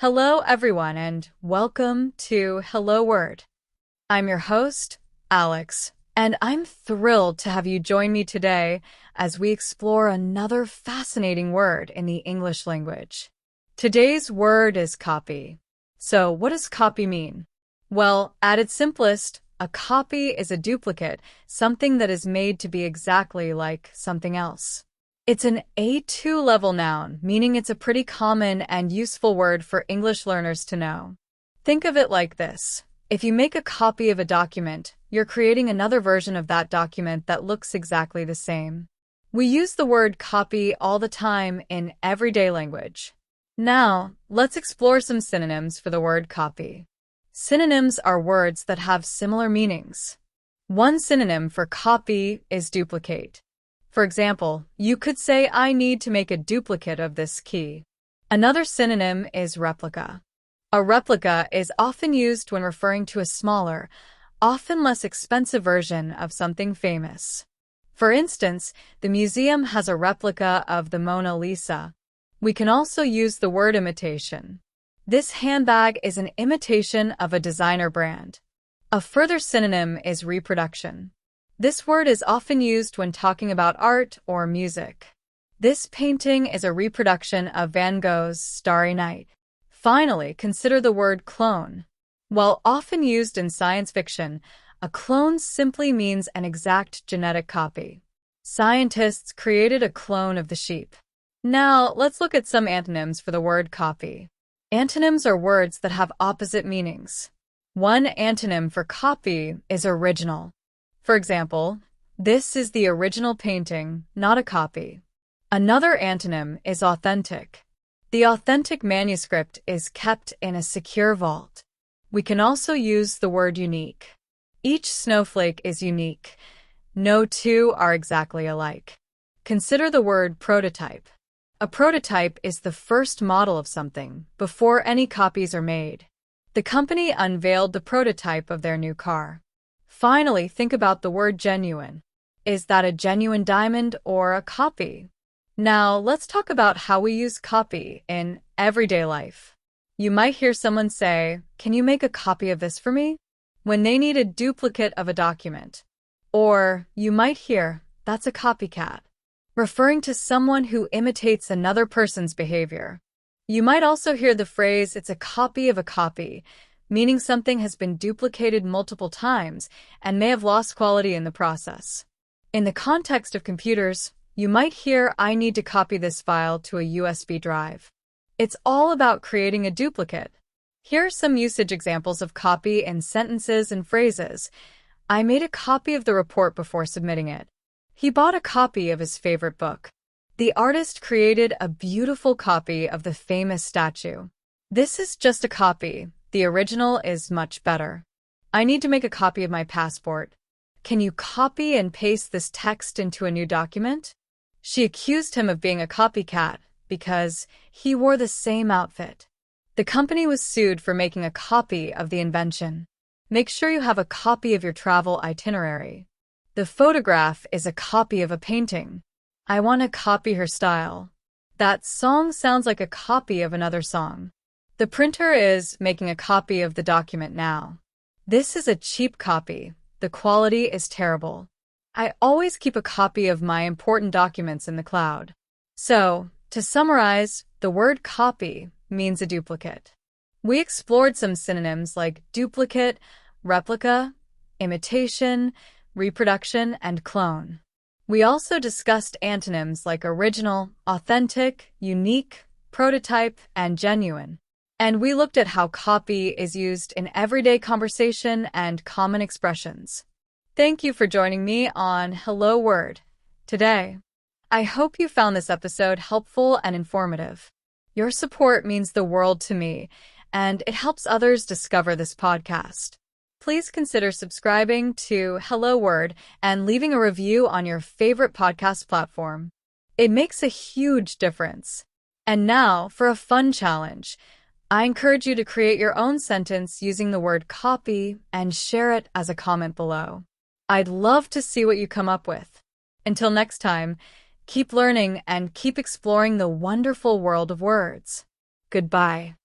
Hello, everyone, and welcome to Hello Word. I'm your host, Alex, and I'm thrilled to have you join me today as we explore another fascinating word in the English language. Today's word is copy. So, what does copy mean? Well, at its simplest, a copy is a duplicate, something that is made to be exactly like something else. It's an A2 level noun, meaning it's a pretty common and useful word for English learners to know. Think of it like this. If you make a copy of a document, you're creating another version of that document that looks exactly the same. We use the word copy all the time in everyday language. Now, let's explore some synonyms for the word copy. Synonyms are words that have similar meanings. One synonym for copy is duplicate. For example, you could say, I need to make a duplicate of this key. Another synonym is replica. A replica is often used when referring to a smaller, often less expensive version of something famous. For instance, the museum has a replica of the Mona Lisa. We can also use the word imitation. This handbag is an imitation of a designer brand. A further synonym is reproduction. This word is often used when talking about art or music. This painting is a reproduction of Van Gogh's Starry Night. Finally, consider the word clone. While often used in science fiction, a clone simply means an exact genetic copy. Scientists created a clone of the sheep. Now, let's look at some antonyms for the word copy. Antonyms are words that have opposite meanings. One antonym for copy is original. For example, this is the original painting, not a copy. Another antonym is authentic. The authentic manuscript is kept in a secure vault. We can also use the word unique. Each snowflake is unique. No two are exactly alike. Consider the word prototype. A prototype is the first model of something before any copies are made. The company unveiled the prototype of their new car. Finally, think about the word genuine. Is that a genuine diamond or a copy? Now, let's talk about how we use copy in everyday life. You might hear someone say, "Can you make a copy of this for me?" when they need a duplicate of a document. Or you might hear, "That's a copycat," referring to someone who imitates another person's behavior. You might also hear the phrase, "It's a copy of a copy," meaning something has been duplicated multiple times and may have lost quality in the process. In the context of computers, you might hear, "I need to copy this file to a USB drive." It's all about creating a duplicate. Here are some usage examples of copy in sentences and phrases. I made a copy of the report before submitting it. He bought a copy of his favorite book. The artist created a beautiful copy of the famous statue. This is just a copy. The original is much better. I need to make a copy of my passport. Can you copy and paste this text into a new document? She accused him of being a copycat because he wore the same outfit. The company was sued for making a copy of the invention. Make sure you have a copy of your travel itinerary. The photograph is a copy of a painting. I want to copy her style. That song sounds like a copy of another song. The printer is making a copy of the document now. This is a cheap copy. The quality is terrible. I always keep a copy of my important documents in the cloud. So, to summarize, the word copy means a duplicate. We explored some synonyms like duplicate, replica, imitation, reproduction, and clone. We also discussed antonyms like original, authentic, unique, prototype, and genuine. And we looked at how copy is used in everyday conversation and common expressions. Thank you for joining me on Hello Word today. I hope you found this episode helpful and informative. Your support means the world to me, and it helps others discover this podcast. Please consider subscribing to Hello Word and leaving a review on your favorite podcast platform. It makes a huge difference. And now for a fun challenge. I encourage you to create your own sentence using the word copy and share it as a comment below. I'd love to see what you come up with. Until next time, keep learning and keep exploring the wonderful world of words. Goodbye.